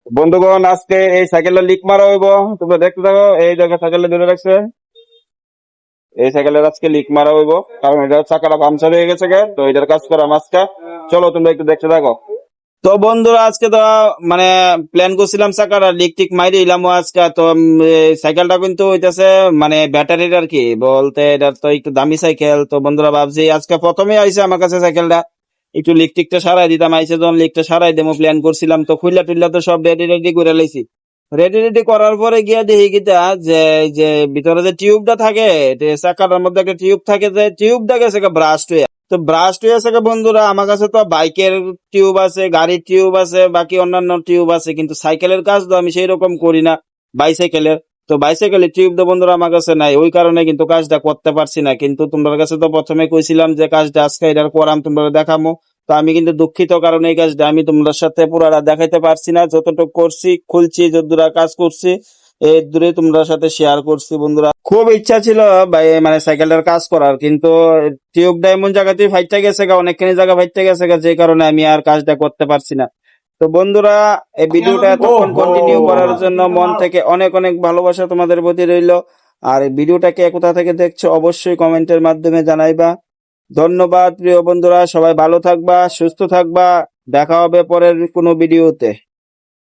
বন্ধুগণ, আজকে এই সাইকেলটা লিক মারা হইব। তোমরা দেখতে থাকো। এই জায়গায় সাইকেলটা ধরে রাখছে। এই সাইকেলের আজকে লিক মারা হইব, কারণ এটা চাকাটা পাংচার হয়ে গেছে গে, তো এটার কাজ করা আজকে। চলো তোমরা একটু দেখতে থাকো। তো বন্ধুরা, আজকে তো মানে প্ল্যান করছিলাম চাকাটা লিক টিক মাইরে দিলাম আজকে। তো এই সাইকেলটা কিন্তু হইতেছে মানে ব্যাটারির আর কি বলতে, এটা তো একটু দামি সাইকেল। তো বন্ধুরা, ভাবছি আজকে প্রথমে আইছে আমার কাছে সাইকেলটা, একটু লিক টিকটা সারাই দিতাম। আইসে যখন লিকটা সারাই দেবো প্ল্যান করছিলাম, তো খুললা টুল্লা তো সব রেডি রেডি করে লাইছি। রেডি রেডি করার পরে গিয়া দেখি কিটা যে এই যে ভিতরে যে টিউবটা থাকে, চাকাটার মধ্যে একটা টিউব থাকে, যে টিউবটা গেছে ব্রাস্ট হয়ে। তো ব্রাস্ট হয়ে আছে বন্ধুরা। আমার কাছে তো বাইকের টিউব আছে, গাড়ির টিউব আছে, বাকি অন্যান্য টিউব আছে, কিন্তু সাইকেলের কাজ তো আমি সেই রকম করি না বাইসাইকেলের। তো বাইসাইকেলের টিউব তো বন্ধুরা আমার কাছে নাই, ওই কারণে কিন্তু কাজটা করতে পারছি না। কিন্তু তোমার কাছে তো প্রথমে কইছিলাম যে কাজটা আজকে এটা করাম, তোমরা দেখামো। তো আমি কিন্তু দুঃখিত, কারণ এই কাজটা আমি তোমাদের সাথে পুরাটা দেখাইতে পারছি না। যতটুকু করছি খুলছি, যতদূরা কাজ করছি এই দূরে তোমরা সাথে শেয়ার করছি। বন্ধুরা, খুব ইচ্ছা ছিল ভাই মানে সাইকেলটার কাজ করার, কিন্তু টিউবটা এমন জায়গাতে ফাইটটা গেছে গা, অনেকখানি জায়গা ফাইটটা গেছে গা, যে কারণে আমি আর কাজটা করতে পারছি না। তো বন্ধুরা, এই ভিডিওটা এতক্ষণ কন্টিনিউ করার জন্য মন থেকে অনেক অনেক ভালোবাসা তোমাদের প্রতি রইলো। আর এই ভিডিওটাকে কোথা থেকে দেখছো অবশ্যই কমেন্টের মাধ্যমে জানাইবা। ধন্যবাদ প্রিয় বন্ধুরা, সবাই ভালো থাকবা, সুস্থ থাকবা। দেখা হবে পরের কোনো ভিডিওতে।